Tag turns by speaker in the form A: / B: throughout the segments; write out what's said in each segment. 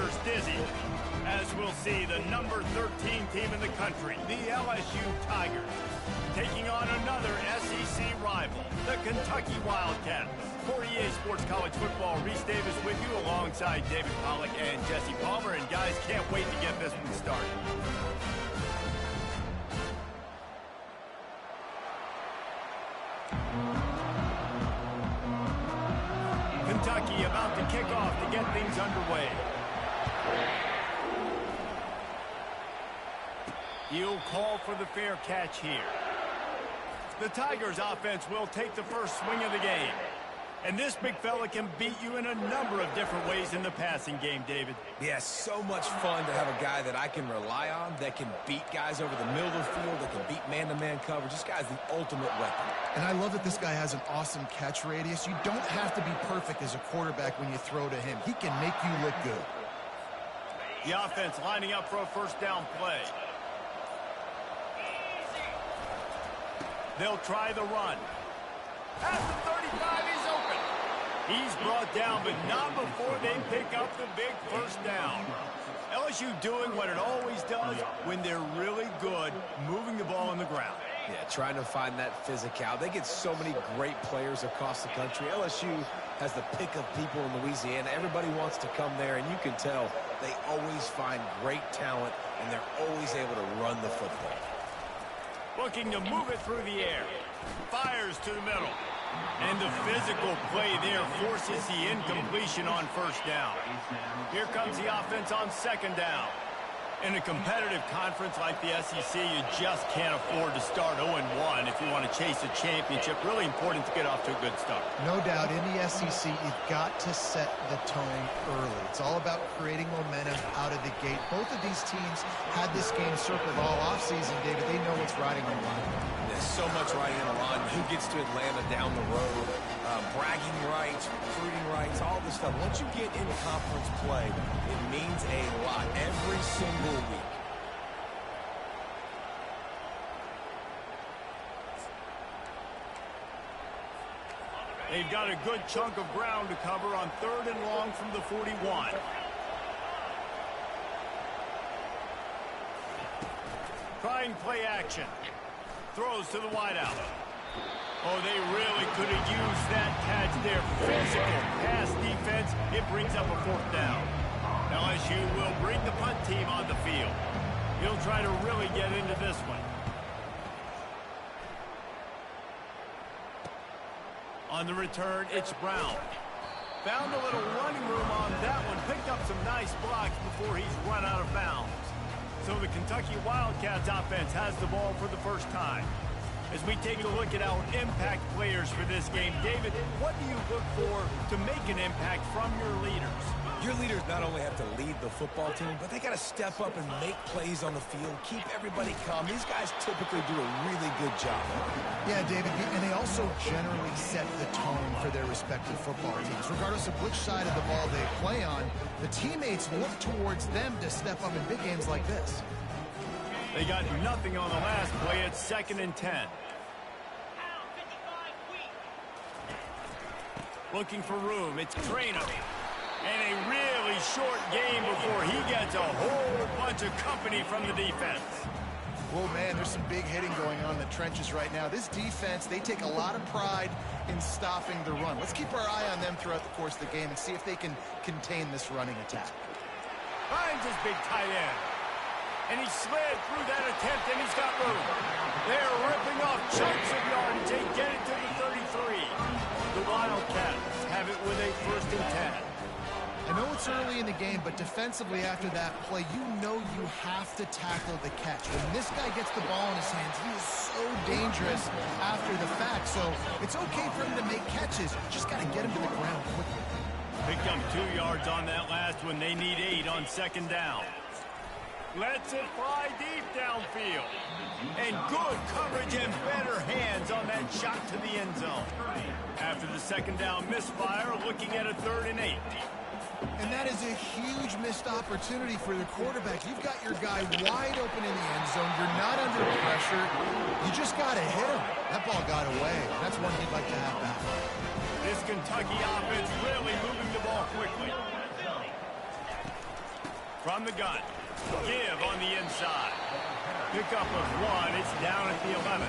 A: Tigers dizzy. As we'll see, the number 13 team in the country, the LSU Tigers, taking on another SEC rival, the Kentucky Wildcats. For EA Sports College Football, Reese Davis with you alongside David Pollack and Jesse Palmer. And guys, can't wait to get this one started. Kentucky about to kick off to get things underway. He'll call for the fair catch here. The Tigers offense will take the first swing of the game. And this big fella can beat you in a number of different ways in the passing game, David.
B: Yeah, so much fun to have a guy that I can rely on, that can beat guys over the middle of the field, that can beat man-to-man coverage. This guy's the ultimate weapon.
C: And I love that this guy has an awesome catch radius. You don't have to be perfect as a quarterback when you throw to him. He can make you look good.
A: The offense lining up for a first down play. They'll try the run. At the 35, he's open. He's brought down, but not before they pick up the big first down. LSU doing what it always does when they're really good, moving the ball on the ground.
B: Yeah, trying to find that physicality. They get so many great players across the country. LSU has the pick of people in Louisiana. Everybody wants to come there, and you can tell they always find great talent, and they're always able to run the football.
A: Looking to move it through the air. Fires to the middle. And the physical play there forces the incompletion on first down. Here comes the offense on second down. In a competitive conference like the SEC, you just can't afford to start 0-1 if you want to chase a championship. Really important to get off to a good start.
C: No doubt, in the SEC, you've got to set the tone early. It's all about creating momentum out of the gate. Both of these teams had this game circled all offseason, David. They know what's riding on the line.
B: There's so much riding on the line. Who gets to Atlanta down the road? Bragging rights, recruiting rights, all this stuff. Once you get in conference play, it means a lot every single week.
A: They've got a good chunk of ground to cover on 3rd and long from the 41. Trying play action. Throws to the wideout. Oh, they really could have used that catch there. Physical pass defense. It brings up a 4th down. LSU will bring the punt team on the field. He'll try to really get into this one. On the return, it's Brown. Found a little running room on that one. Picked up some nice blocks before he's run out of bounds. So the Kentucky Wildcats offense has the ball for the first time. As we take a look at our impact players for this game, David, what do you look for to make an impact from your leaders?
B: Your leaders not only have to lead the football team, but they got to step up and make plays on the field, keep everybody calm. These guys typically do a really good job.
C: Yeah, David, and they also generally set the tone for their respective football teams. Regardless of which side of the ball they play on, the teammates look towards them to step up in big games like this.
A: They got nothing on the last play. It's 2nd and 10. Looking for room. It's Trainer. And a really short game before he gets a whole bunch of company from the defense.
C: Whoa, man, there's some big hitting going on in the trenches right now. This defense, they take a lot of pride in stopping the run. Let's keep our eye on them throughout the course of the game and see if they can contain this running attack.
A: Finds his big tight end. And he slid through that attempt, and he's got room. They're ripping off chunks of yardage. They get it to the 33. The Wildcats have it with a 1st and 10.
C: I know it's early in the game, but defensively after that play, you know you have to tackle the catch. When this guy gets the ball in his hands, he is so dangerous after the fact. So it's okay for him to make catches. Just got to get him to the ground quickly.
A: Picked up 2 yards on that last one. They need 8 on 2nd down. Lets it fly deep downfield. And good coverage and better hands on that shot to the end zone. After the 2nd down misfire, looking at a 3rd and 8.
C: And that is a huge missed opportunity for the quarterback. You've got your guy wide open in the end zone. You're not under pressure. You just got to hit him. That ball got away. That's one he'd like to have back.
A: This Kentucky offense really moving the ball quickly. From the gun. Give on the inside. Pickup of 1. It's down at the 11.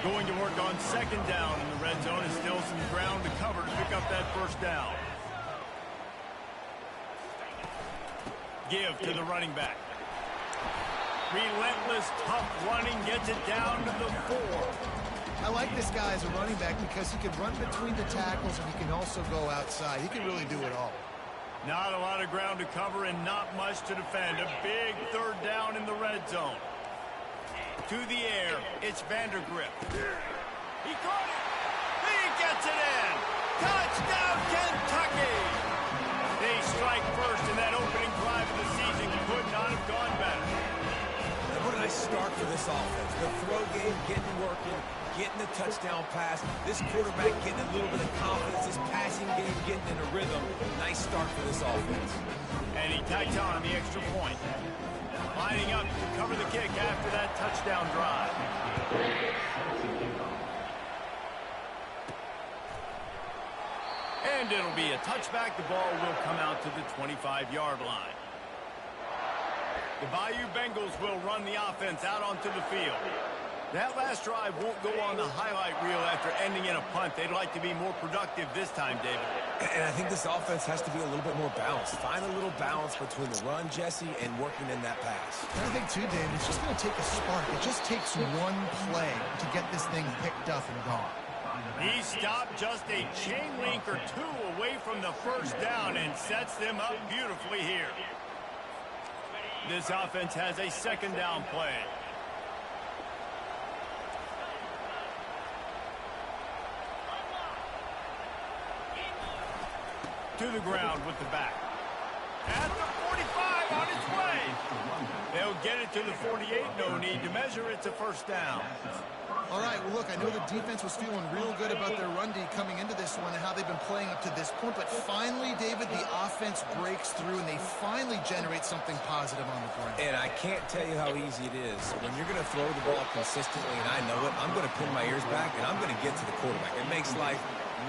A: Going to work on second down in the red zone. Is still some ground to cover to pick up that first down. Give to the running back. Relentless, tough running gets it down to the 4.
C: I like this guy as a running back because he can run between the tackles and he can also go outside. He can really do it all.
A: Not a lot of ground to cover and not much to defend. A big third down in the red zone. To the air, it's Vandergrift. He caught it. He gets it in. Touchdown, Kentucky. They strike first in that opening drive of the season. Could not have gone better.
B: And what a nice start for this offense. The throw game getting working, getting the touchdown pass. This quarterback getting a little bit of confidence. This passing game getting in a rhythm. Nice start for this offense.
A: And he tags on the extra point. Lining up to cover the kick after that touchdown drive. And it'll be a touchback. The ball will come out to the 25-yard line. The Bayou Bengals will run the offense out onto the field. That last drive won't go on the highlight reel after ending in a punt. They'd like to be more productive this time, David.
B: And I think this offense has to be a little bit more balanced. Find a little balance between the run, Jesse, and working in that pass.
C: And I think, too, David, it's just going to take a spark. It just takes one play to get this thing picked up and gone.
A: He stopped just a chain link or 2 away from the first down and sets them up beautifully here. This offense has a second down play. To the ground with the back. At the 45 on its way. They'll get it to the 48. No need to measure. It's a first down.
C: All right, well, look, I know the defense was feeling real good about their run D coming into this one and how they've been playing up to this point, but finally, David, the offense breaks through and they finally generate something positive on the ground.
B: And I can't tell you how easy it is. When you're going to throw the ball consistently, and I know it, I'm going to pin my ears back and I'm going to get to the quarterback. It makes life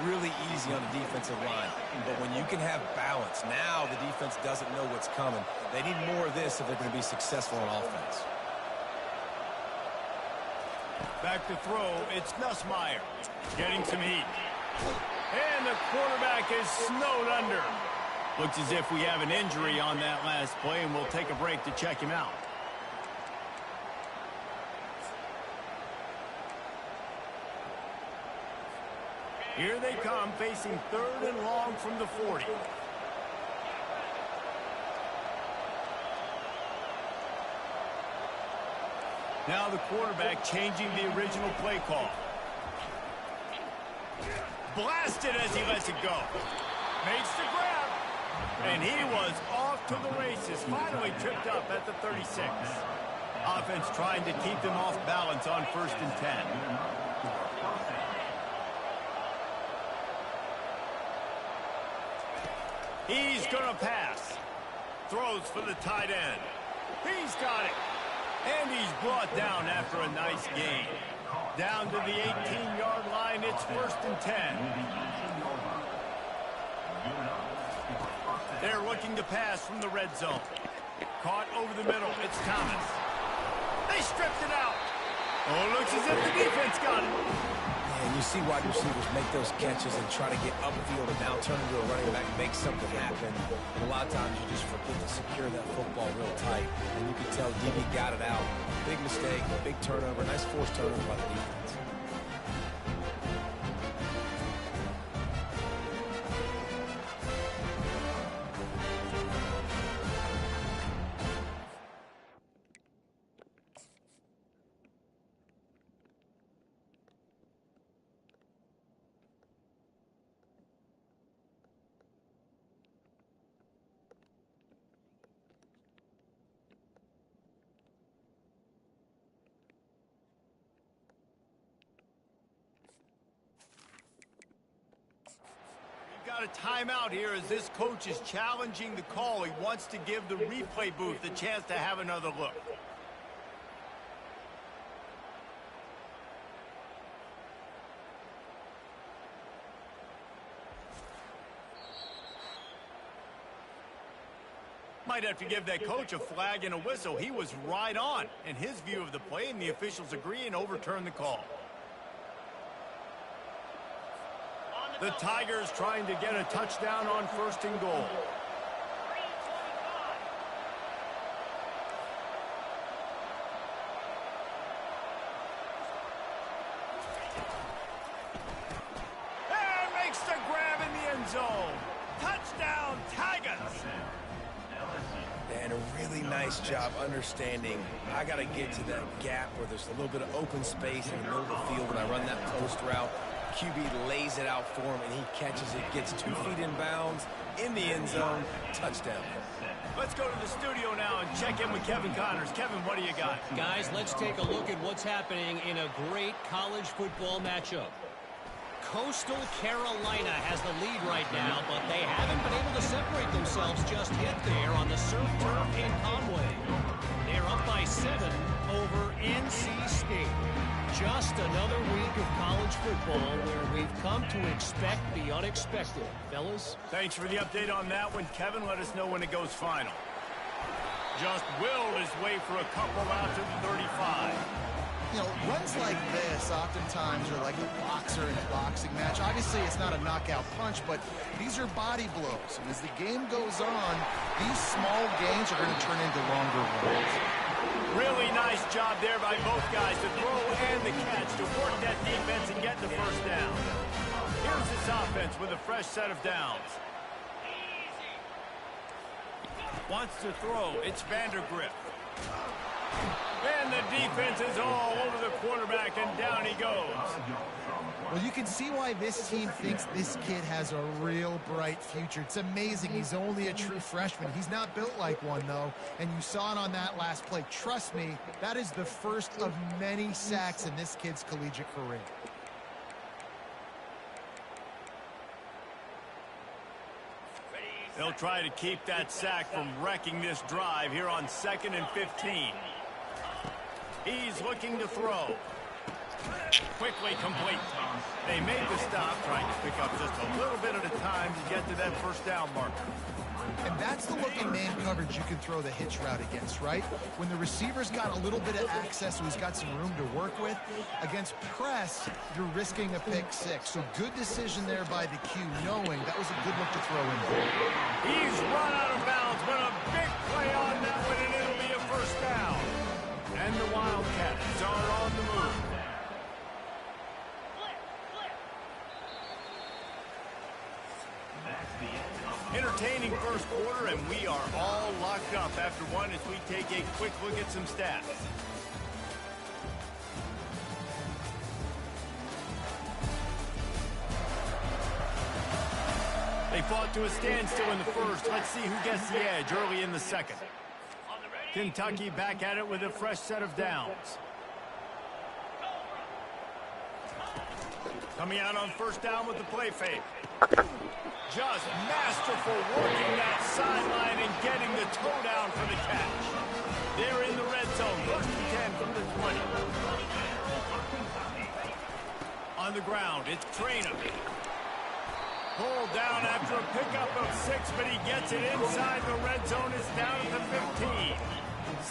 B: really easy on the defensive line. But when you can have balance, now the defense doesn't know what's coming. They need more of this if they're going to be successful on offense.
A: Back to throw, it's Nussmeier getting some heat. And the quarterback is snowed under. Looks as if we have an injury on that last play, and we'll take a break to check him out. Here they come, facing 3rd and long from the 40. Now the quarterback changing the original play call. Blasted as he lets it go. Makes the grab. And he was off to the races. Finally tripped up at the 36. Offense trying to keep them off balance on 1st and 10. He's going to pass. Throws for the tight end. He's got it. And he's brought down after a nice gain. Down to the 18-yard line, it's 1st and 10. They're looking to pass from the red zone. Caught over the middle, it's Thomas. They stripped it out. Oh, it looks as if the defense got it.
B: And you see wide receivers make those catches and try to get upfield and now turn into a running back, make something happen. And a lot of times you just forget to secure that football real tight. And you can tell DB got it out. Big mistake, big turnover, nice forced turnover by the defense.
A: Got a timeout here as this coach is challenging the call. He wants to give the replay booth a chance to have another look. Might have to give that coach a flag and a whistle. He was right on in his view of the play, and the officials agree and overturn the call. The Tigers trying to get a touchdown on 1st and goal. And makes the grab in the end zone. Touchdown, Tigers!
B: And a really nice job understanding I got to get to that gap where there's a little bit of open space in the middle of the field when I run that post route. QB lays it out for him, and he catches it, gets 2 feet in bounds, in the end zone, touchdown.
A: Let's go to the studio now and check in with Kevin Connors. Kevin, what do you got?
D: Guys, let's take a look at what's happening in a great college football matchup. Coastal Carolina has the lead right now, but they haven't been able to separate themselves just yet there on the surf turf in Conway. They're up by 7 over NC State. Just another week of college football where we've come to expect the unexpected. Fellas?
A: Thanks for the update on that one, Kevin. Let us know when it goes final. Just willed his way for a couple out to the 35.
C: You know, runs like this oftentimes are like a boxer in a boxing match. Obviously, it's not a knockout punch, but these are body blows. And as the game goes on, these small gains are going to turn into longer runs.
A: Really nice job there by both guys, the throw and the catch, to work that defense and get the first down. Here's this offense with a fresh set of downs. Wants to throw. It's Vandergrift. And the defense is all over the quarterback, and down he goes.
C: Well, you can see why this team thinks this kid has a real bright future. It's amazing. He's only a true freshman. He's not built like one, though, and you saw it on that last play. Trust me, that is the first of many sacks in this kid's collegiate career.
A: They'll try to keep that sack from wrecking this drive here on 2nd and 15. He's looking to throw. Quickly complete. They made the stop, trying to pick up just a little bit at a time to get to that first down marker.
C: And that's the look in man coverage you can throw the hitch route against, right? When the receiver's got a little bit of access, so he's got some room to work with. Against press, you're risking a pick 6. So good decision there by the Q, knowing that was a good look to throw in.
A: He's run out of bounds, but a big play on that one, and it'll be a first down. And the Wildcats are on the move. Entertaining first quarter, and we are all locked up after one as we take a quick look at some stats. They fought to a standstill in the first. Let's see who gets the edge early in the second. Kentucky back at it with a fresh set of downs. Coming out on first down with the play fake. Just masterful working that sideline and getting the toe down for the catch. They're in the red zone. 1st and 10 from the 20. On the ground, it's Traynor. Pulled down after a pickup of 6, but he gets it inside the red zone. It's down at the 15.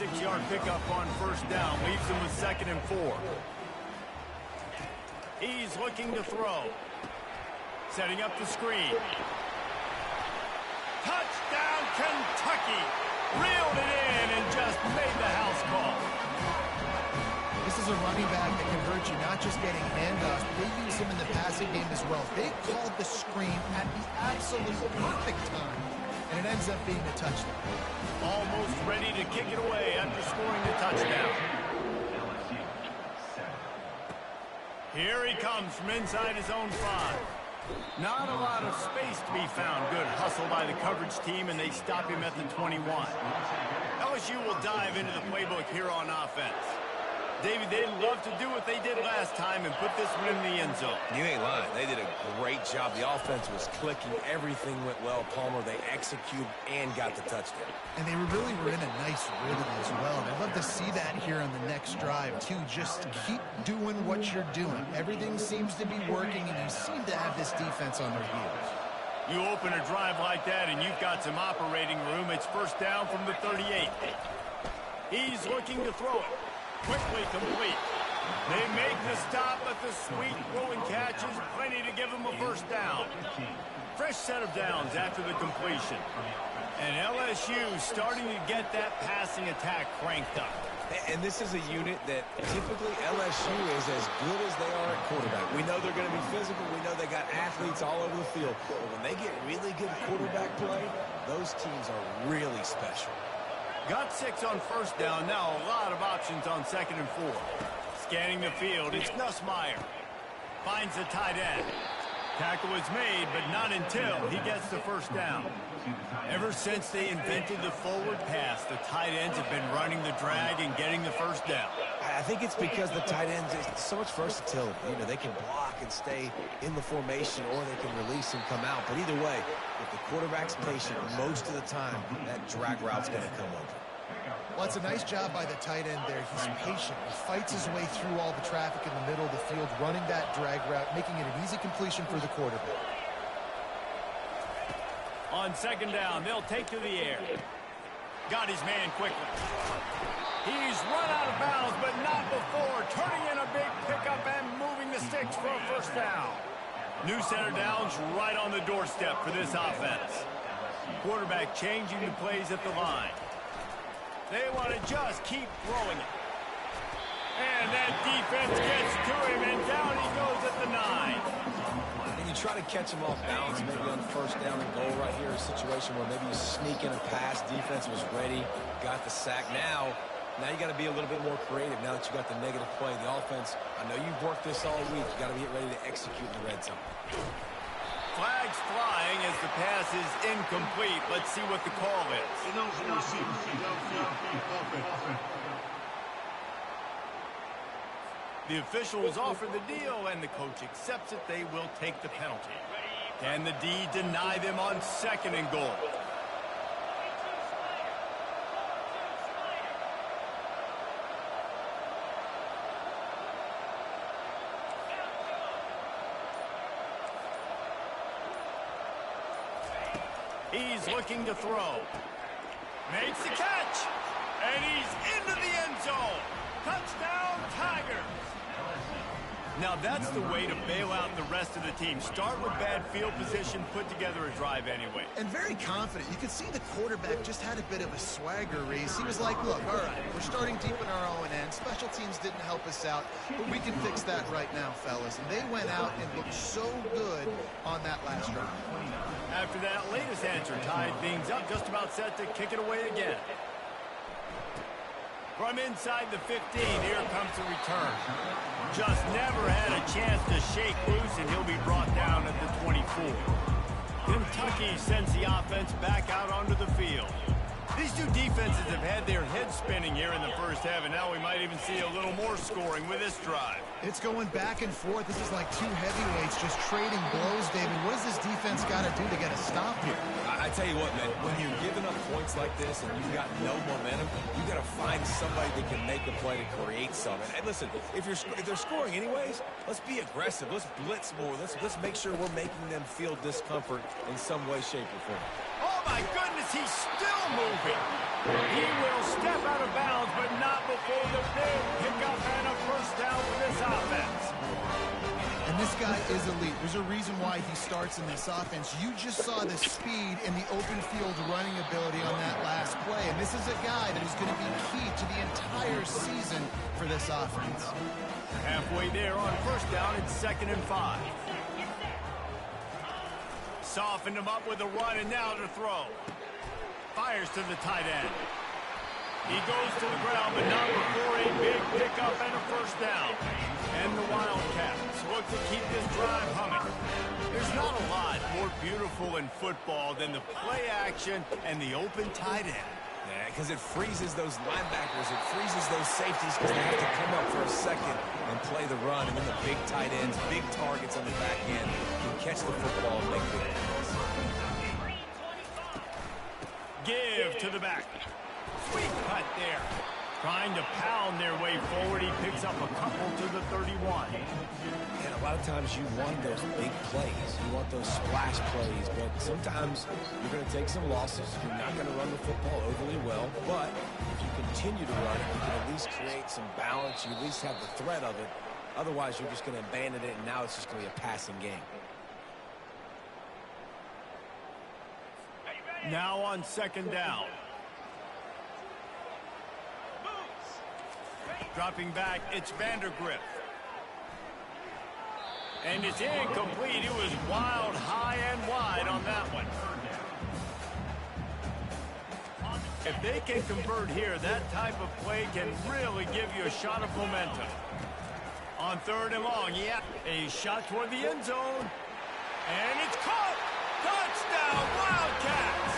A: 6-yard pickup on first down. Leaves him with 2nd and 4. He's looking to throw. Setting up the screen. Touchdown, Kentucky. Reeled it in and just made the house call.
C: This is a running back that can hurt you, not just getting handoffs, but they use him in the passing game as well. They called the screen at the absolute perfect time, and it ends up being a touchdown.
A: Almost ready to kick it away after scoring the touchdown. Here he comes from inside his own 5. Not a lot of space to be found. Good hustle by the coverage team, and they stop him at the 21. LSU will dive into the playbook here on offense. David, they'd love to do what they did last time and put this one in the end zone.
B: You ain't lying. They did a great job. The offense was clicking. Everything went well. Palmer, they executed and got the touchdown.
C: And they really were in a nice rhythm as well. And I'd love to see that here on the next drive, too. Just keep doing what you're doing. Everything seems to be working, and you seem to have this defense on their heels.
A: You open a drive like that and you've got some operating room. It's first down from the 38. He's looking to throw it. Quickly complete. They make the stop, but the sweet throwing catch is plenty to give them a first down. Fresh set of downs after the completion. And LSU starting to get that passing attack cranked up.
B: And this is a unit that typically LSU is as good as they are at quarterback. We know they're going to be physical. We know they got athletes all over the field. But when they get really good quarterback play, those teams are really special.
A: Got 6 on first down. Now a lot of options on 2nd and 4. Scanning the field, it's Nussmeier. Finds the tight end. Tackle is made, but not until he gets the first down. Ever since they invented the forward pass, the tight ends have been running the drag and getting the first down.
B: I think it's because the tight ends, it's so much versatility. You know, they can block and stay in the formation, or they can release and come out. But either way, if the quarterback's patient most of the time, that drag route's going to come open.
C: Well, it's a nice job by the tight end there. He's patient. He fights his way through all the traffic in the middle of the field, running that drag route, making it an easy completion for the quarterback.
A: On 2nd down, they'll take to the air. Got his man quickly. He's run out of bounds, but not before turning in a big pickup and moving the sticks for a first down. New center downs right on the doorstep for this offense. Quarterback changing the plays at the line. They want to just keep throwing it. And that defense gets to him, and down he goes at the 9.
B: And you try to catch him off balance, maybe on first down and goal right here, a situation where maybe you sneak in a pass, defense was ready, got the sack. Now you got to be a little bit more creative now that you got the negative play. The offense, I know you've worked this all week. You got to get ready to execute in the red zone.
A: Flags flying as the pass is incomplete. Let's see what the call is. The officials offer the deal, and the coach accepts it. They will take the penalty. Can the D deny them on 2nd and goal? He's looking to throw. Makes the catch. And he's into the end zone. Touchdown, Tigers. Now that's the way to bail out the rest of the team. Start with bad field position, put together a drive anyway.
C: And very confident. You could see the quarterback just had a bit of a swagger, Reese. He was like, look, all right, we're starting deep in our own end. Special teams didn't help us out, but we can fix that right now, fellas. And they went out and looked so good on that last drive.
A: After that latest answer tied things up, just about set to kick it away again. From inside the 15, here comes the return. Just never had a chance to shake loose, and he'll be brought down at the 24. Kentucky sends the offense back out onto the field. These two defenses have had their heads spinning here in the first half, and now we might even see a little more scoring with this drive.
C: It's going back and forth. This is like two heavyweights just trading blows, David. What does this defense got to do to get a stop here?
B: I tell you what, man, when you're giving up points like this and you've got no momentum, you got to find somebody that can make a play to create something. And listen, if they're scoring anyways, let's be aggressive. Let's blitz more. Let's make sure we're making them feel discomfort in some way, shape, or form.
A: Oh, my goodness, he's still moving. He will step out of bounds, but not before the big pickup and a first down for this offense.
C: And this guy is elite. There's a reason why he starts in this offense. You just saw the speed and the open field running ability on that last play. And this is a guy that is going to be key to the entire season for this offense.
A: Halfway there on first down, it's 2nd and 5. Softened him up with a run, and now to throw. Fires to the tight end. He goes to the ground, but not before a big pickup and a first down. And the Wildcats look to keep this drive humming. There's not a lot more beautiful in football than the play action and the open tight end.
B: Yeah, because it freezes those linebackers. It freezes those safeties because they have to come up for a second and play the run. And then the big tight ends, big targets on the back end can catch the football and make big plays.
A: Give to the back. Sweet cut there. Trying to pound their way forward, he picks up a couple to the 31.
B: And a lot of times you want those big plays. You want those splash plays, but sometimes you're going to take some losses. You're not going to run the football overly well, but if you continue to run it, you can at least create some balance. You at least have the threat of it. Otherwise, you're just going to abandon it, and now it's just going to be a passing game.
A: Now on second down. Dropping back, it's Vandergrift. And it's incomplete. It was wild, high and wide on that one. If they can convert here, that type of play can really give you a shot of momentum. On third and long, yeah, a shot toward the end zone. And it's caught! Touchdown, Wildcats!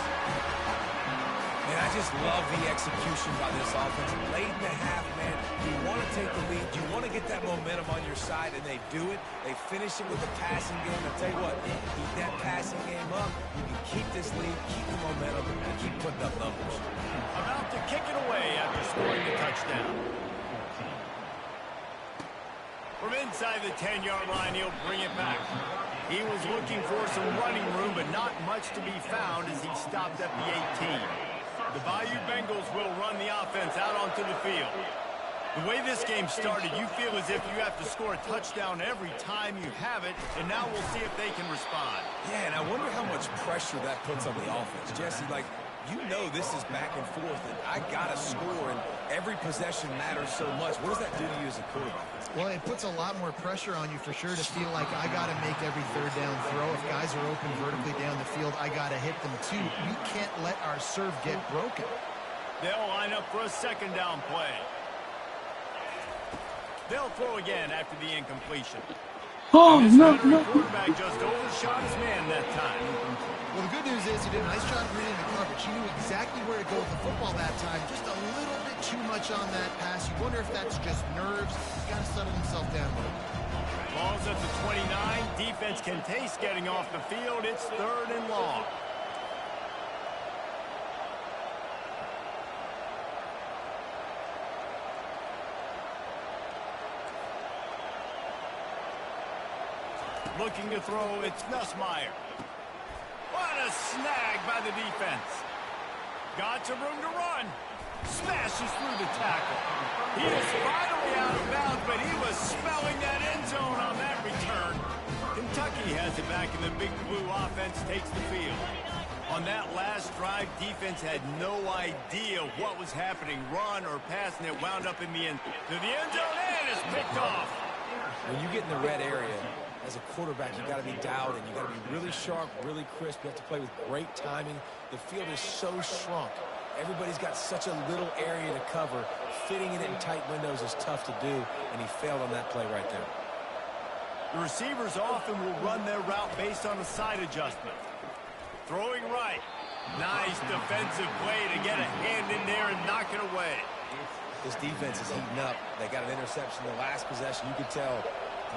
B: Man, I just love the execution by this offense. Late in the half, man, you want to take the lead. You want to get that momentum on your side, and they do it. They finish it with a passing game. I'll tell you what, keep that passing game up. You can keep this lead, keep the momentum, and keep putting up numbers.
A: About to kick it away after scoring the touchdown. From inside the 10-yard line, he'll bring it back. He was looking for some running room, but not much to be found as he stopped at the 18. The Bayou Bengals will run the offense out onto the field. The way this game started, you feel as if you have to score a touchdown every time you have it, and now we'll see if they can respond.
B: Yeah, and I wonder how much pressure that puts on the offense. Jesse, like, you know this is back and forth, and I got to score, and every possession matters so much. What does that do to you as a quarterback?
C: Well, it puts a lot more pressure on you for sure to feel like I got to make every third down throw. If guys are open vertically down the field, I got to hit them too. We can't let our serve get broken.
A: They'll line up for a second down play. They'll throw again after the incompletion.
E: Oh, no.
A: Quarterback just overshot his man that time.
C: Well, the good news is he did a nice job reading the coverage. He knew exactly where to go with the football that time. Just a little bit too much on that pass. You wonder if that's just nerves. He's got to settle himself down a little.
A: Ball's at the 29. Defense can taste getting off the field. It's third and long. Looking to throw, it's Nussmeier. What a snag by the defense. Got some room to run. Smashes through the tackle. He is finally out of bounds, but he was smelling that end zone on that return. Kentucky has it back, and the Big Blue offense takes the field. On that last drive, defense had no idea what was happening. Run or pass, and it wound up in the end. To the end zone, and it's picked off.
B: When you get in the red area, as a quarterback, you got to be dialed in. You got to be really sharp, really crisp. You have to play with great timing. The field is so shrunk. Everybody's got such a little area to cover. Fitting it in tight windows is tough to do, and he failed on that play right there.
A: The receivers often will run their route based on a side adjustment. Throwing right. Nice defensive play to get a hand in there and knock it away.
B: This defense is heating up. They got an interception in the last possession. You could tell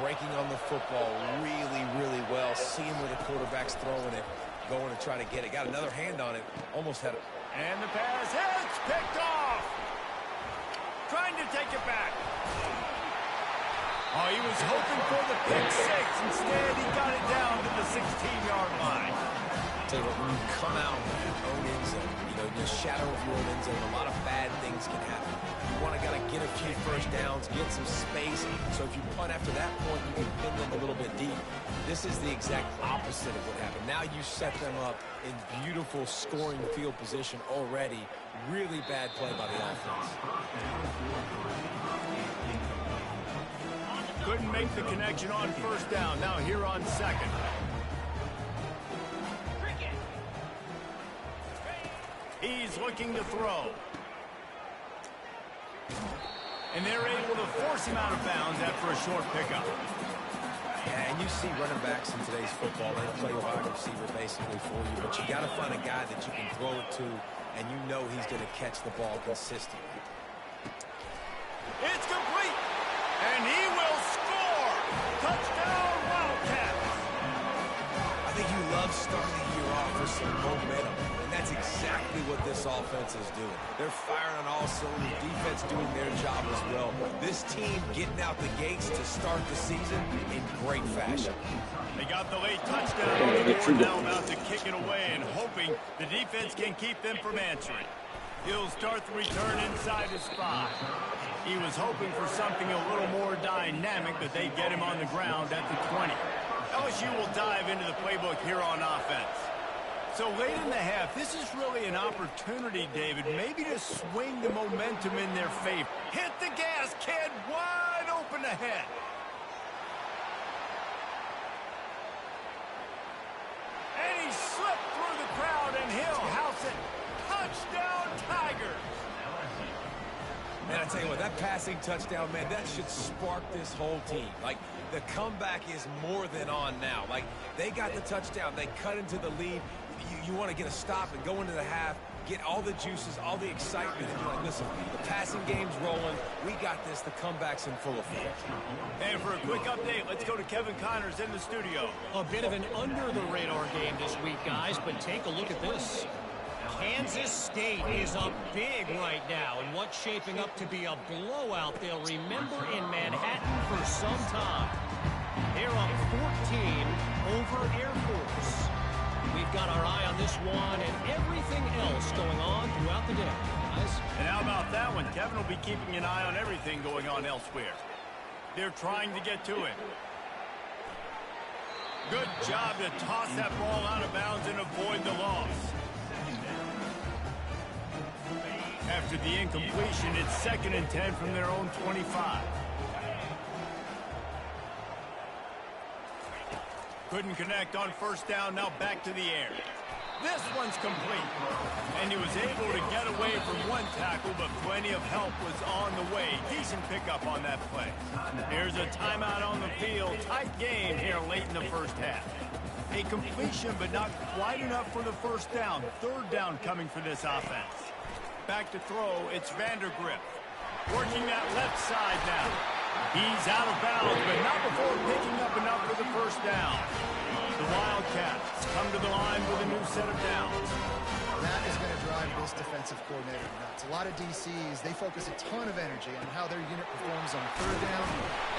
B: breaking on the football really, really well. Seeing where the quarterback's throwing it, going to try to get it. Got another hand on it. Almost had it.
A: And the pass hits, picked off. Trying to take it back. Oh, he was hoping for the pick six. Instead, he got it down to the 16-yard line.
B: Tell you what, when you come out of your own end zone, you know, in the shadow of your own end zone, a lot of bad things can happen. You want to gotta get a few first downs, get some space, so if you punt after that point, you can pin them a little bit deep. This is the exact opposite of what happened. Now you set them up in beautiful scoring field position already. Really bad play by the offense.
A: Couldn't make the connection on first down. Now here on second. He's looking to throw. And they're able to force him out of bounds after a short pickup.
B: Yeah, and you see running backs in today's football, they play wide receiver basically for you, but you got to find a guy that you can throw it to, and you know he's going to catch the ball consistently.
A: It's complete, and he will score. Touchdown, Wildcats.
B: I think you love starting the year off with some momentum, and that's exactly what this offense is doing. They're firing on all cylinders, defense doing their job as well. This team getting out the gates to start the season in great fashion.
A: They got the late touchdown on the board, now about to kick it away and hoping the defense can keep them from answering. He'll start the return inside his 5. He was hoping for something a little more dynamic, but they get him on the ground at the 20. LSU will dive into the playbook here on offense. So late in the half, this is really an opportunity, David, maybe to swing the momentum in their favor. Hit the gas, kid, wide open ahead. And he slipped through the crowd, and he'll house it. Touchdown, Tigers.
B: Man, I tell you what, that passing touchdown, man, that should spark this whole team. Like, the comeback is more than on now. Like, they got the touchdown. They cut into the lead. You want to get a stop and go into the half, get all the juices, all the excitement, and you're like, listen, the passing game's rolling. We got this. The comeback's in full effect.
A: And for a quick update, let's go to Kevin Connors in the studio.
D: A bit of an under-the-radar game this week, guys, but take a look at this. Kansas State is up big right now in what's shaping up to be a blowout they'll remember in Manhattan for some time. They're up 14 over Air Force. We've got our eye on this one and everything else going on throughout the day, guys.
A: And how about that one? Kevin will be keeping an eye on everything going on elsewhere. They're trying to get to it. Good job to toss that ball out of bounds and avoid the loss. After the incompletion, it's 2nd and 10 from their own 25. Couldn't connect on first down, now back to the air. This one's complete. And he was able to get away from one tackle, but plenty of help was on the way. Decent pickup on that play. Here's a timeout on the field. Tight game here late in the first half. A completion, but not quite enough for the first down. 3rd down coming for this offense. Back to throw, it's Vandergrift. Working that left side now. He's out of bounds, but not before picking up enough for the first down. The Wildcats come to the line with a new set of downs.
C: That is going to drive this defensive coordinator nuts. A lot of DCs, they focus a ton of energy on how their unit performs on 3rd down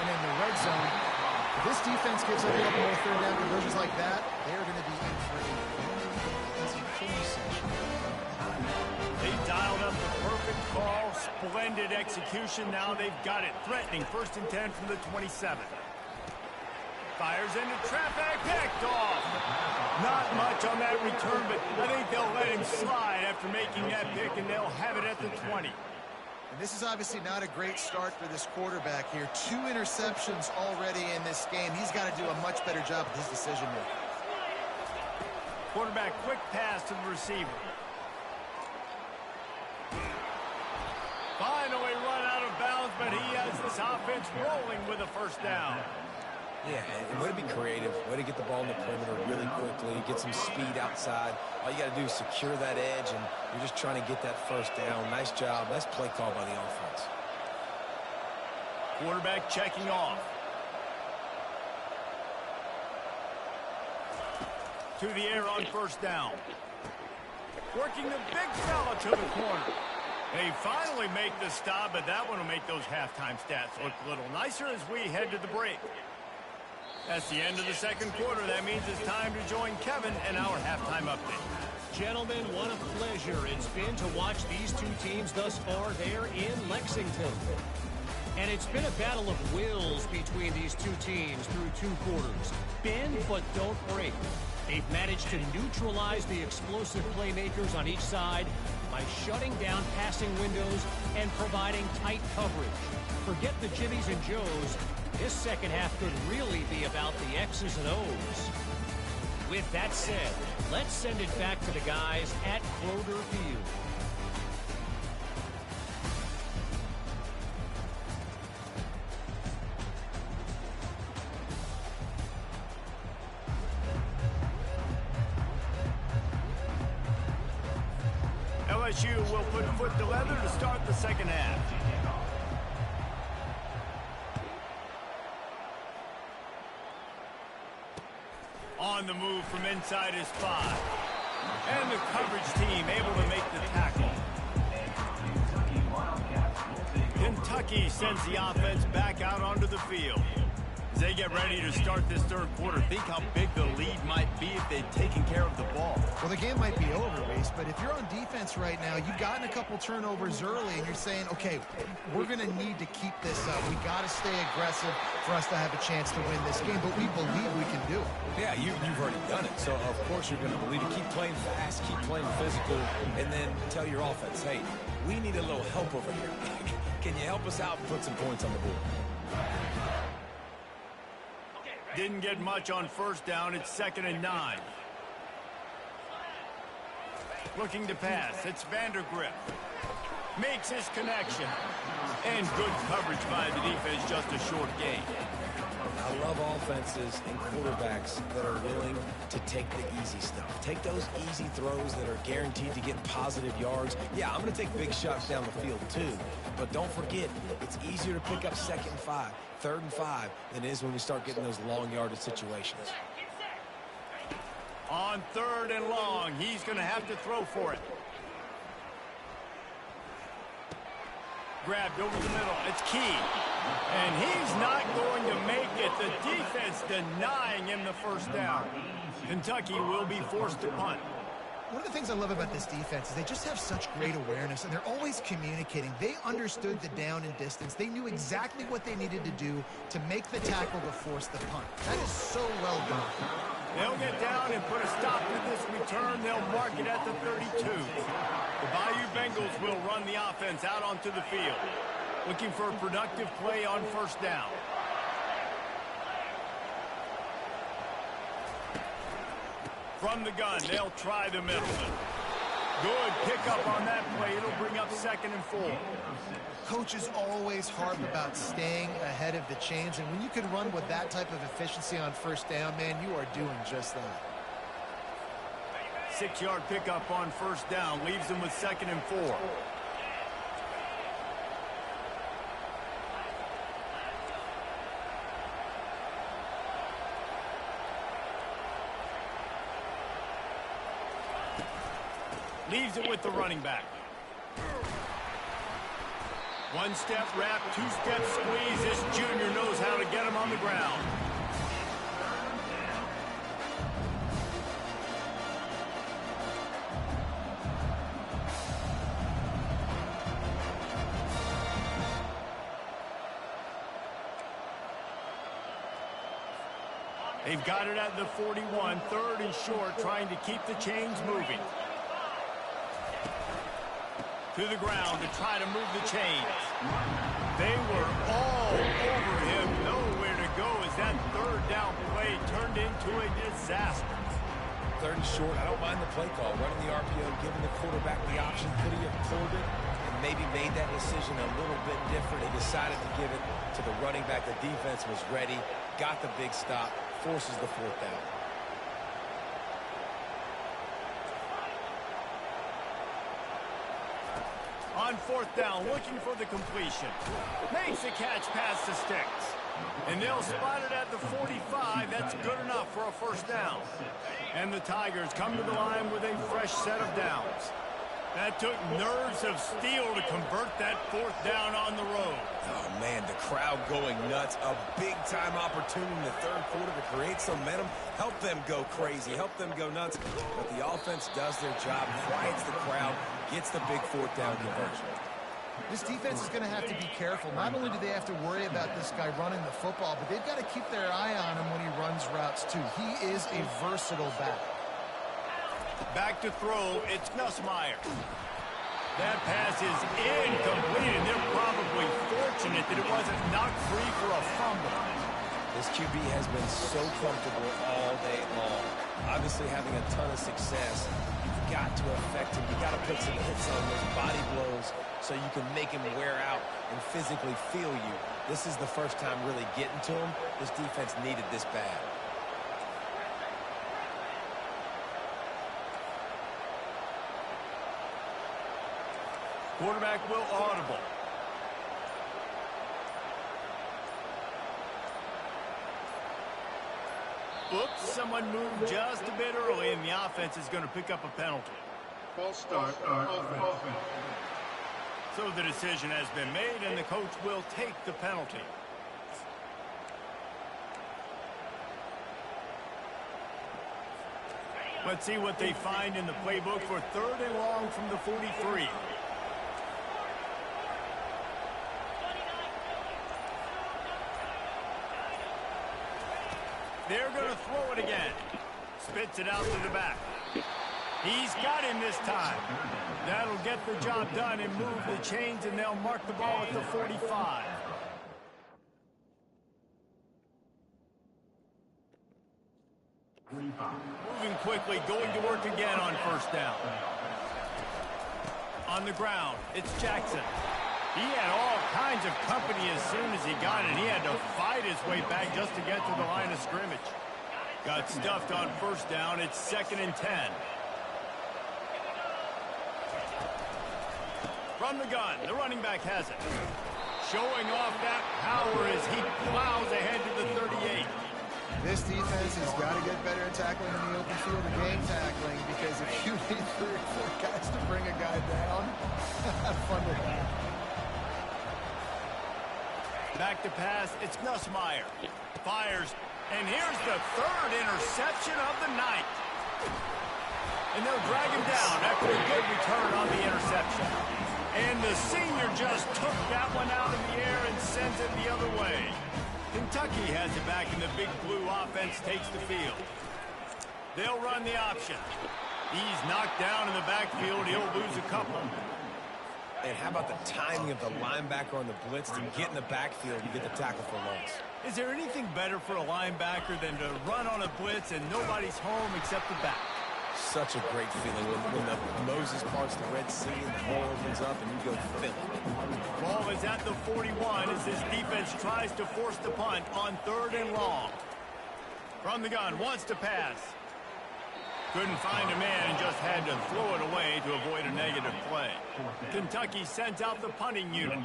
C: and in the red zone. If this defense gives up a couple more 3rd down conversions like that, they are going to be in for a very easy finish session.
A: They dialed up the perfect call. Splendid execution. Now they've got it. Threatening 1st and 10 from the 27. Fires into traffic. Picked off. Not much on that return, but I think they'll let him slide after making that pick, and they'll have it at the 20.
C: And this is obviously not a great start for this quarterback here. 2 interceptions already in this game. He's got to do a much better job with his decision-making.
A: Quarterback quick pass to the receiver. Finally run out of bounds, but he has this offense rolling with a first down.
B: Yeah, and way to be creative, way to get the ball in the perimeter really quickly, get some speed outside. All you got to do is secure that edge, and you're just trying to get that first down. Nice job. Nice play call by the offense.
A: Quarterback checking off. To the air on first down. Working the big fella to the corner. They finally make the stop, but that one will make those halftime stats look a little nicer as we head to the break. That's the end of the second quarter. That means it's time to join Kevin and our halftime update.
D: Gentlemen, what a pleasure it's been to watch these two teams thus far there in Lexington. And it's been a battle of wills between these two teams through 2 quarters. Bend but don't break. They've managed to neutralize the explosive playmakers on each side by shutting down passing windows and providing tight coverage. Forget the Jimmies and Joes. This second half could really be about the X's and O's. With that said, let's send it back to the guys at Kroger Field.
A: LSU will put foot to leather to start the second half. On the move from inside his 5. And the coverage team able to make the tackle. Kentucky sends the offense back out onto the field. As they get ready to start this third quarter, think how big the lead might be if they'd taken care of the ball.
C: Well, the game might be over, Reese, but if you're on defense right now, you've gotten a couple turnovers early, and you're saying, okay, we're going to need to keep this up. We got to stay aggressive for us to have a chance to win this game, but we believe we can do it.
B: Yeah, you've already done it, so of course you're going to believe it. Keep playing fast, keep playing physical, and then tell your offense, hey, we need a little help over here. Can you help us out and put some points on the board?
A: Didn't get much on first down. It's 2nd and 9. Looking to pass. It's Vandergriff. Makes his connection. And good coverage by the defense. Just a short gain.
B: I love offenses and quarterbacks that are willing to take the easy stuff. Take those easy throws that are guaranteed to get positive yards. Yeah, I'm going to take big shots down the field too. But don't forget, it's easier to pick up 2nd and 5, 3rd and 5 than it is when we start getting those long yardage situations.
A: On 3rd and long, he's going to have to throw for it. Grabbed over the middle. It's Key. And he's not going to make it. The defense denying him the first down. Kentucky will be forced to punt.
C: One of the things I love about this defense is they just have such great awareness, and they're always communicating. They understood the down and distance. They knew exactly what they needed to do to make the tackle to force the punt. That is so well done.
A: They'll get down and put a stop to this return. They'll mark it at the 32. The Bayou Bengals will run the offense out onto the field, looking for a productive play on first down. From the gun, they'll try the middle. Good pickup on that play. It'll bring up 2nd and 4.
C: Coaches always harp about staying ahead of the chains, and when you can run with that type of efficiency on first down, man, you are doing just that.
A: 6-yard pickup on first down leaves them with 2nd and 4. Leaves it with the running back. One-step wrap, two-step squeeze. This junior knows how to get him on the ground. They've got it at the 41, 3rd and short, trying to keep the chains moving. To the ground to try to move the chains. They were all over him. Nowhere to go as that 3rd down play turned into a disaster.
B: 3rd and short, I don't mind the play call. Running the RPO, giving the quarterback the option. Could he have pulled it and maybe made that decision a little bit different? He decided to give it to the running back. The defense was ready, got the big stop, forces the 4th down.
A: On 4th down, looking for the completion. Makes the catch past the sticks. And they'll spot it at the 45. That's good enough for a first down. And the Tigers come to the line with a fresh set of downs. That took nerves of steel to convert that 4th down on the road.
B: Oh, man, the crowd going nuts. A big-time opportunity in the 3rd quarter to create some momentum. Help them go crazy. Help them go nuts. But the offense does their job, quiets the crowd, gets the big 4th down conversion.
C: This defense is going to have to be careful. Not only do they have to worry about this guy running the football, but they've got to keep their eye on him when he runs routes, too. He is a versatile back.
A: Back to throw, it's Nussmeier. That pass is incomplete, and they're probably fortunate that it wasn't knocked free for a fumble.
B: This QB has been so comfortable all day long. Obviously having a ton of success. You've got to affect him. You've got to put some hits on those body blows so you can make him wear out and physically feel you. This is the first time really getting to him. This defense needed this bad.
A: Quarterback will audible. Oops, someone moved just a bit early, and the offense is going to pick up a penalty.
E: False start, offense.
A: So the decision has been made, and the coach will take the penalty. Let's see what they find in the playbook for 3rd and long from the 43. They're going to throw it again. Spits it out to the back. He's got him this time. That'll get the job done and move the chains, and they'll mark the ball at the 45. Moving quickly, going to work again on 1st down. On the ground, it's Jackson. He had all kinds of company as soon as he got it. He had to fight his way back just to get to the line of scrimmage. Got stuffed on 1st down. It's 2nd and 10. From the gun, the running back has it. Showing off that power as he plows ahead to the 38.
C: This defense has got to get better at tackling in the open field and game tackling, because if you need 3 or 4 guys to bring a guy down, have fun with that.
A: Back to pass, it's Nussmeier. Fires, and here's the 3rd interception of the night. And they'll drag him down after a good return on the interception. And the senior just took that one out of the air and sends it the other way. Kentucky has it back, and the big blue offense takes the field. They'll run the option. He's knocked down in the backfield. He'll lose a couple.
B: And how about the timing of the linebacker on the blitz to get in the backfield and get the tackle for loss?
A: Is there anything better for a linebacker than to run on a blitz and nobody's home except the back?
B: Such a great feeling when the Moses parts the Red Sea and the hole opens up and you go fill it.
A: Ball is at the 41 as this defense tries to force the punt on 3rd and long. From the gun, wants to pass. Couldn't find a man and just had to throw it away to avoid a negative play. Kentucky sends out the punting unit.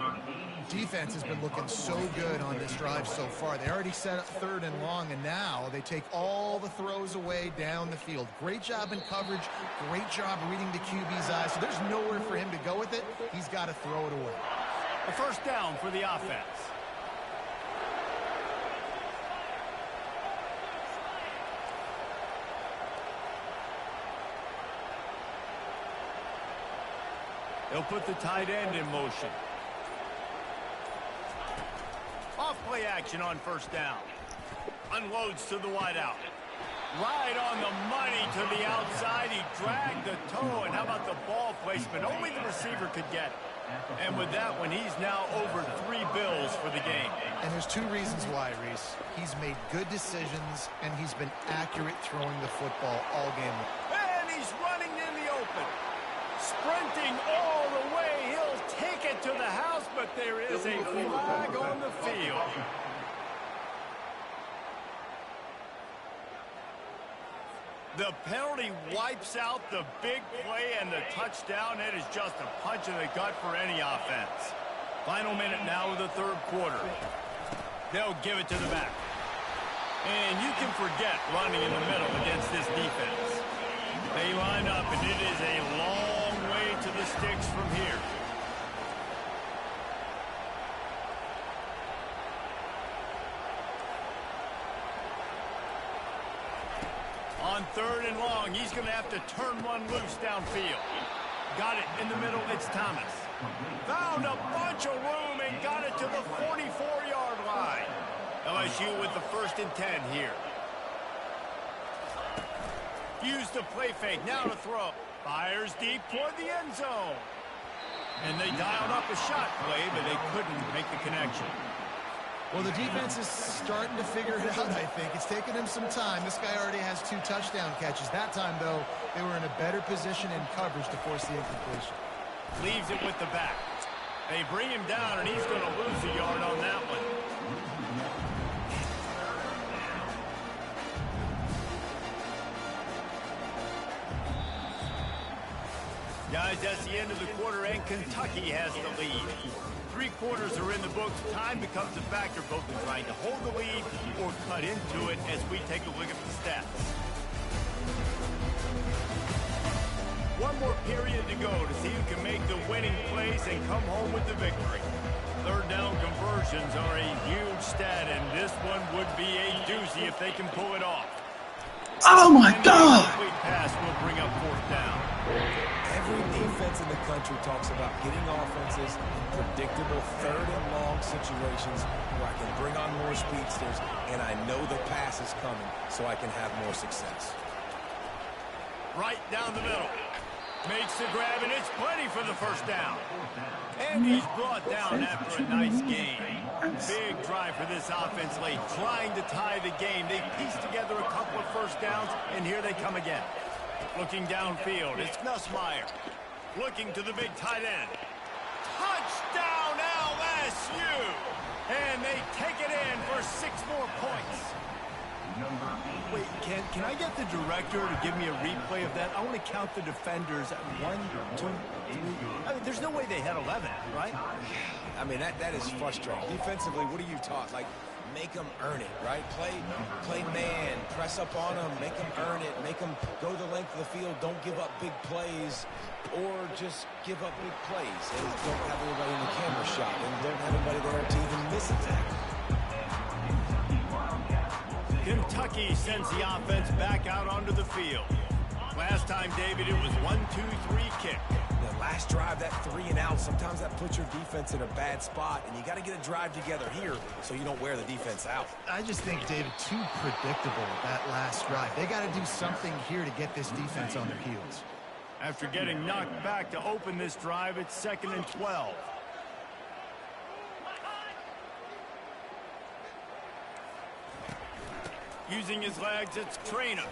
C: Defense has been looking so good on this drive so far. They already set up 3rd and long, and now they take all the throws away down the field. Great job in coverage. Great job reading the QB's eyes. So there's nowhere for him to go with it. He's got to throw it away.
A: A 1st down for the offense. They'll put the tight end in motion. Off play action on 1st down. Unloads to the wideout. Right on the money to the outside. He dragged the toe, and how about the ball placement? Only the receiver could get it. And with that one, he's now over 3 bills for the game.
C: And there's 2 reasons why, Reese. He's made good decisions, and he's been accurate throwing the football all game long.
A: And he's running in the open. Sprinting all the way. He'll take it to the house, but there is a flag on the field. The penalty wipes out the big play, and the touchdown. It is just a punch in the gut for any offense. Final minute now of the 3rd quarter. They'll give it to the back. And you can forget running in the middle against this defense. They line up, and it is a long way to the sticks from here. On 3rd and long, he's going to have to turn one loose downfield. Got it in the middle, it's Thomas. Found a bunch of room and got it to the 44-yard line. LSU with the 1st and 10 here. Used the play fake, now to throw. Fires deep toward the end zone. And they dialed up a shot play, but they couldn't make the connection.
C: Well, the defense is starting to figure it out, I think. It's taken him some time. This guy already has 2 touchdown catches. That time, though, they were in a better position in coverage to force the incompletion.
A: Leaves it with the back. They bring him down, and he's going to lose a yard on that one. Guys, that's the end of the quarter, and Kentucky has the lead. 3 quarters are in the books. Time becomes a factor both in trying to hold the lead or cut into it as we take a look at the stats. One more period to go to see who can make the winning plays and come home with the victory. Third down conversions are a huge stat, and this one would be a doozy if they can pull it off.
F: Oh my God!
A: A complete pass will bring up 4th down.
B: Every defense in the country talks about getting offenses in predictable 3rd and long situations where I can bring on more speedsters and I know the pass is coming so I can have more success.
A: Right down the middle. Makes the grab, and it's plenty for the 1st down. And he's brought down after a nice gain. Big drive for this offense late, trying to tie the game. They pieced together a couple of 1st downs, and here they come again. Looking downfield, it's Nussmeier. Looking to the big tight end. Touchdown LSU! And they take it in for 6 more points. Wait, can I get the director to give me a replay of that? I want to count the defenders at 1, 2, 3. I mean, there's no way they had 11, right?
B: I mean, that is frustrating. Defensively, what are you taught? Like, make them earn it, right? Play man, press up on them, make them earn it, make them go the length of the field, don't give up big plays, or just give up big plays and don't have anybody in the camera shot and don't have anybody there to even miss a tackle.
A: Kentucky sends the offense back out onto the field. Last time, David, it was 1-2-3 kick.
B: The last drive, that 3 and out, sometimes that puts your defense in a bad spot, and you got to get a drive together here so you don't wear the defense out.
C: I just think, David, too predictable that last drive. They got to do something here to get this defense on their heels.
A: After getting knocked back to open this drive, it's 2nd and 12. Using his legs, it's Trainer.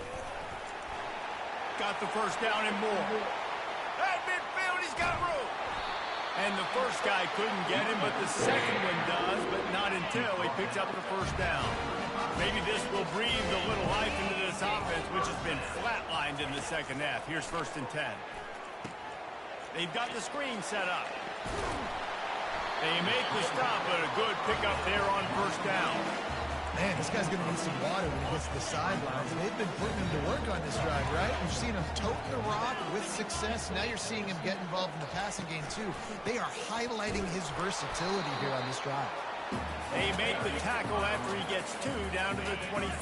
A: Got the 1st down and more. At midfield, he's got room. And the first guy couldn't get him, but the second one does, but not until he picks up the 1st down. Maybe this will breathe a little life into this offense, which has been flatlined in the 2nd half. Here's 1st and 10. They've got the screen set up. They make the stop, but a good pickup there on 1st down.
C: Man, this guy's going to need some water when he gets to the sidelines. They've been putting him to work on this drive, right? We've seen him toting the rock with success. Now you're seeing him get involved in the passing game, too. They are highlighting his versatility here on this drive.
A: They make the tackle after he gets 2 down to the 25.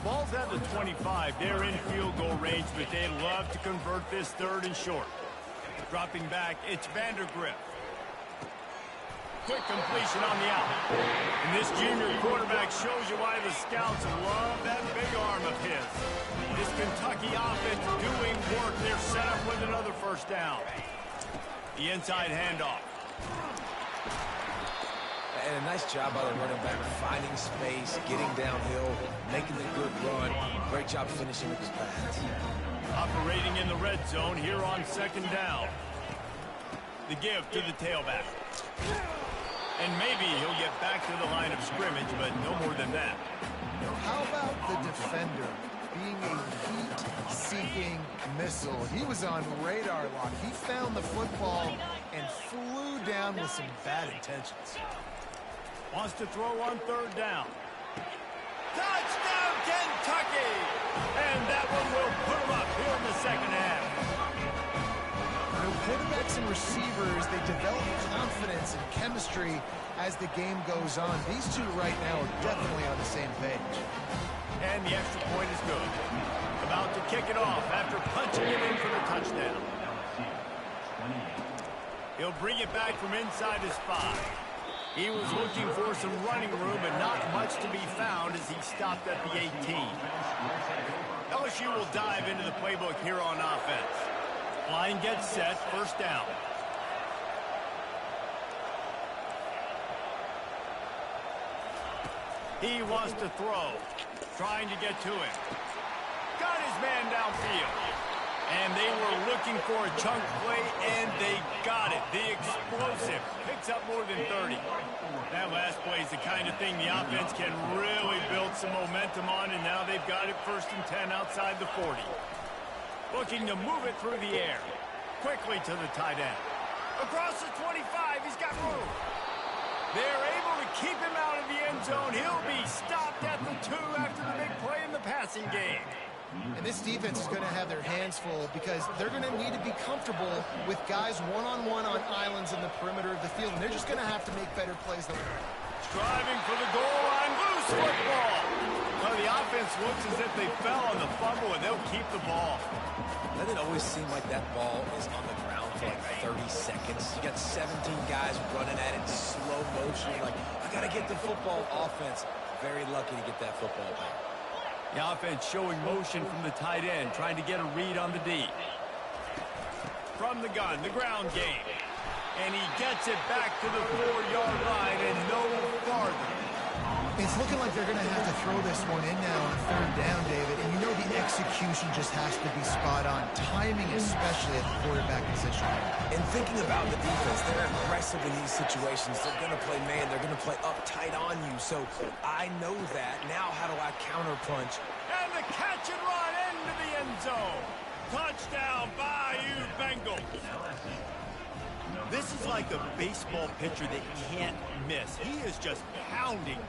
A: Ball's at the 25. They're in field goal range, but they'd love to convert this 3rd and short. Dropping back, it's Vandergrift. Quick completion on the out. And this junior quarterback shows you why the scouts love that big arm of his. This Kentucky offense doing work. They're set up with another 1st down. The inside handoff.
B: And a nice job by the running back, finding space, getting downhill, making the good run. Great job finishing with his pass.
A: Operating in the red zone here on 2nd down. The give to the tailback. And maybe he'll get back to the line of scrimmage, but no more than that.
C: How about the defender being a heat-seeking missile? He was on radar lock. He found the football and flew down with some bad intentions.
A: Wants to throw on 3rd down. Touchdown, Kentucky! And that one will put him up here in the 2nd half.
C: Quarterbacks and receivers, they develop confidence and chemistry as the game goes on. These two right now are definitely on the same page.
A: And the extra point is good. About to kick it off after punching it in for the touchdown. He'll bring it back from inside his 5. He was looking for some running room, but not much to be found as he stopped at the 18. LSU will dive into the playbook here on offense. Line gets set, 1st down. He wants to throw, trying to get to him. Got his man downfield. And they were looking for a chunk play, and they got it. The explosive picks up more than 30. That last play is the kind of thing the offense can really build some momentum on, and now they've got it 1st and 10 outside the 40. Looking to move it through the air. Quickly to the tight end. Across the 25, he's got room. They're able to keep him out of the end zone. He'll be stopped at the 2 after the big play in the passing game.
C: And this defense is going to have their hands full because they're going to need to be comfortable with guys one-on-one on islands in the perimeter of the field. And they're just going to have to make better plays.
A: Striving for the goal line. Loose football. Well, the offense looks as if they fell on the fumble, and they'll keep the ball.
B: Doesn't it always seem like that ball is on the ground for like 30 seconds? You got 17 guys running at it in slow motion. You're like, I got to get the football. Offense, very lucky to get that football back.
A: The offense showing motion from the tight end, trying to get a read on the D. From the gun, the ground game. And he gets it back to the 4-yard line and no farther.
C: It's looking like they're going to have to throw this one in now on 3rd down, David. And you know the execution just has to be spot on. Timing especially at the quarterback position.
B: And thinking about the defense, they're aggressive in these situations. They're going to play man. They're going to play up tight on you. So I know that. Now how do I counterpunch?
A: And the catch and run into the end zone. Touchdown, Bayou Bengals. This is like a baseball pitcher that can't miss. He is just pounding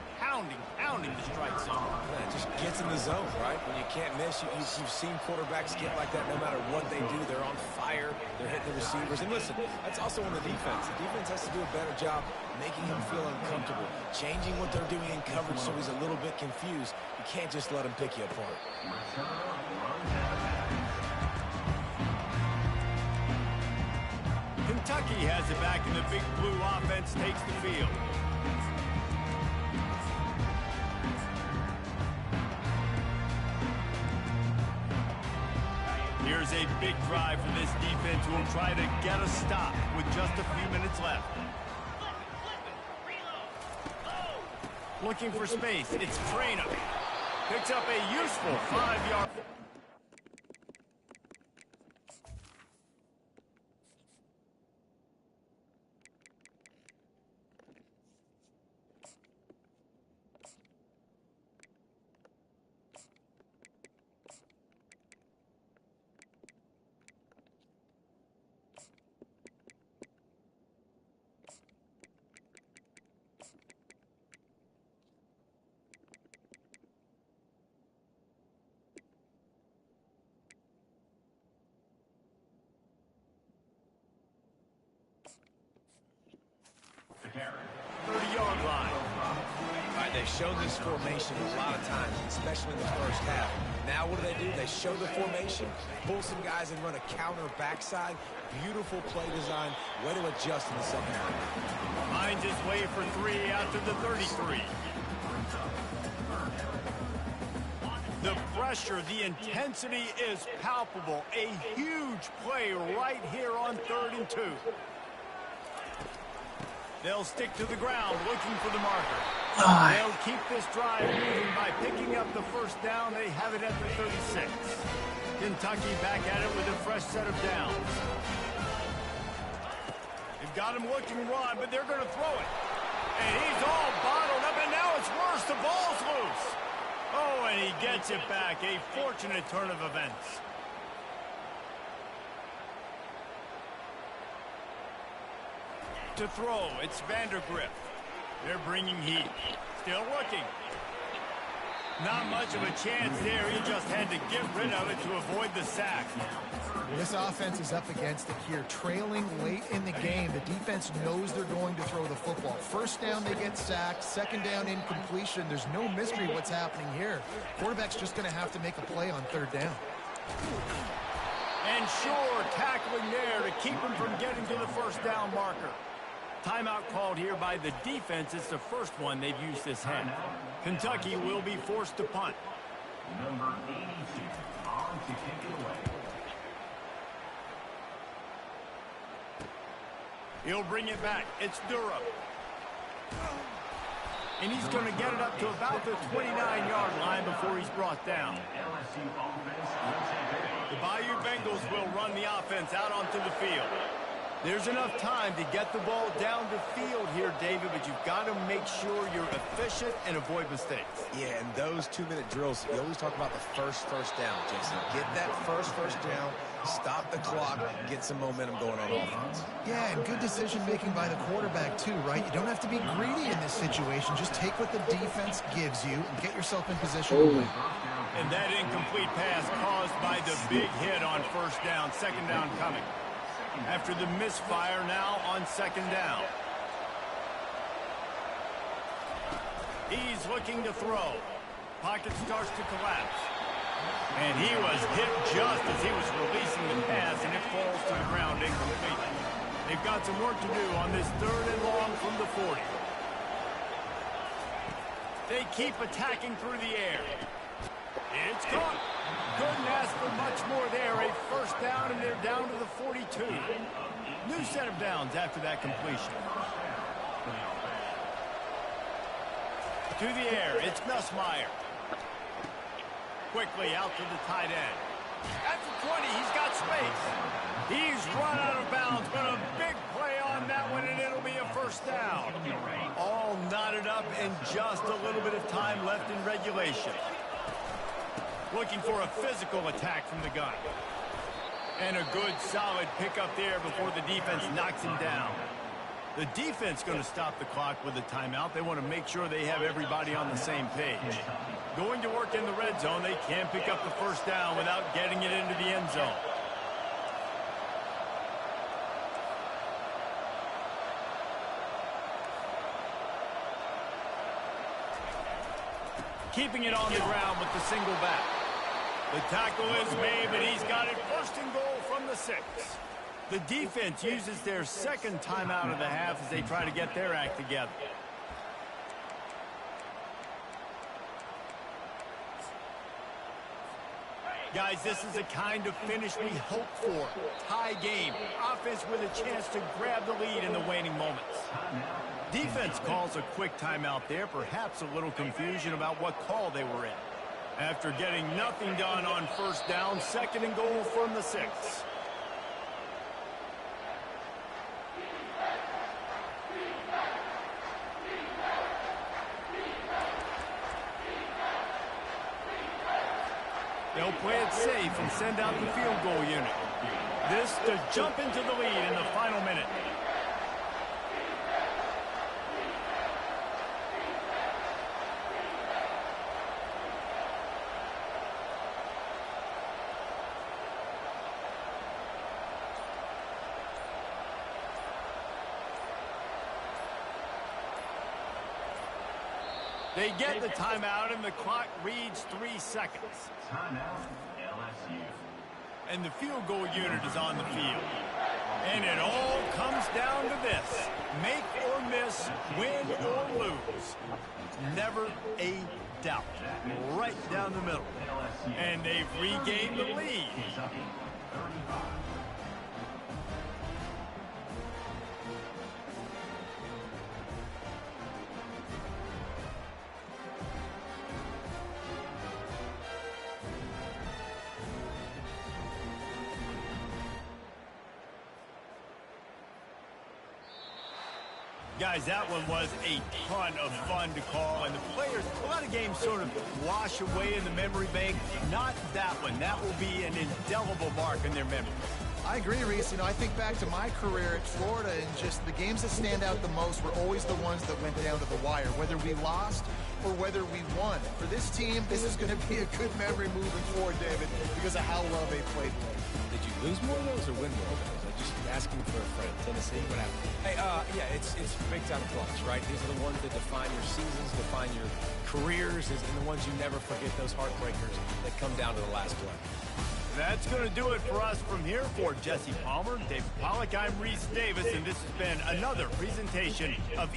A: the strike zone.
B: Yeah, it just gets in the zone, right? When you can't miss, you've seen quarterbacks get like that no matter what they do. They're on fire. They're hitting the receivers. And listen, that's also on the defense. The defense has to do a better job making him feel uncomfortable, changing what they're doing in coverage so he's a little bit confused. You can't just let him pick you apart.
A: Kentucky has it back, and the big blue offense takes the field. Here's a big drive for this defense who will try to get a stop with just a few minutes left. Looking for space. It's Traynor. Picks up a useful 5-yard.
B: They've shown this formation a lot of times, especially in the first half. Now what do? They show the formation, pull some guys and run a counter backside. Beautiful play design. Way to adjust in the second half.
A: Finds his way for 3 after the 33. The pressure, the intensity is palpable. A huge play right here on 3rd and 2. They'll stick to the ground looking for the marker. They'll keep this drive moving by picking up the first down. They have it at the 36. Kentucky back at it with a fresh set of downs. They've got him looking run, but they're going to throw it. And he's all bottled up, and now it's worse. The ball's loose. Oh, and he gets it back. A fortunate turn of events. To throw, it's Vandergrift. They're bringing heat. Still looking. Not much of a chance there. He just had to get rid of it to avoid the sack.
C: This offense is up against it here. Trailing late in the game. The defense knows they're going to throw the football. First down, they get sacked. Second down, incompletion. There's no mystery what's happening here. Quarterback's just going to have to make a play on 3rd down.
A: And sure, tackling there to keep him from getting to the first down marker. Timeout called here by the defense. It's the first one they've used this half. Kentucky will be forced to punt.
G: Number 82 on to kick it away.
A: He'll bring it back. It's Durham. And he's going to get it up to about the 29-yard line before he's brought down. The Bayou Bengals will run the offense out onto the field. There's enough time to get the ball down the field here, David, but you've got to make sure you're efficient and avoid mistakes.
B: Yeah, and those 2-minute drills, you always talk about the first down, Jason. Get that first down, Stop the clock, get some momentum going on offense.
C: Yeah, and good decision-making by the quarterback, too, right? You don't have to be greedy in this situation. Just take what the defense gives you and get yourself in position to win.
A: And that incomplete pass caused by the big hit on first down. Second down coming. After the misfire, now on second down. He's looking to throw. Pocket starts to collapse. And he was hit just as he was releasing the pass, and it falls to the ground incomplete. They've got some work to do on this 3rd and long from the 40. They keep attacking through the air. It's caught. Couldn't ask for much more there. A first down, and they're down to the 42. New set of downs after that completion. To the air, it's Nussmeier. Quickly out to the tight end. At the 20, he's got space. He's run out of bounds, but a big play on that one, and it'll be a first down. All knotted up and just a little bit of time left in regulation. Looking for a physical attack from the gun. And a good, solid pickup there before the defense knocks him down. The defense going to stop the clock with a timeout. They want to make sure they have everybody on the same page. Going to work in the red zone. They can't pick up the first down without getting it into the end zone. Keeping it on the ground with the single back. The tackle is made, but he's got it first and goal from the 6. The defense uses their second timeout of the half as they try to get their act together. Guys, this is the kind of finish we hope for. Tie game. Offense with a chance to grab the lead in the waning moments. Defense calls a quick timeout there. Perhaps a little confusion about what call they were in. After getting nothing done on first down, 2nd and goal from the 6. They'll play it safe and send out the field goal unit. This to jump into the lead in the final minute. They get the timeout, and the clock reads 3 seconds.
G: Timeout, LSU.
A: And the field goal unit is on the field. And it all comes down to this. Make or miss, win or lose. Never a doubt. Right down the middle. And they've regained the lead.
G: Kentucky, 35.
A: Guys, that one was a ton of fun to call, and the players, a lot of games sort of wash away in the memory bank. Not that one. That will be an indelible mark in their memory.
C: I agree, Reese. You know, I think back to my career at Florida, and just the games that stand out the most were always the ones that went down to the wire, whether we lost or whether we won. For this team, this is going to be a good memory moving forward, David, because of how well they played.
B: Did you lose more of those or win more of those? I'm just asking for a friend. Tennessee, what happened? Hey, yeah, it's big time clutch, right? These are the ones that define your seasons, define your careers, and the ones you never forget, those heartbreakers that come down to the last play.
A: That's going to do it for us from here. For Jesse Palmer, David Pollack, I'm Reese Davis, and this has been another presentation of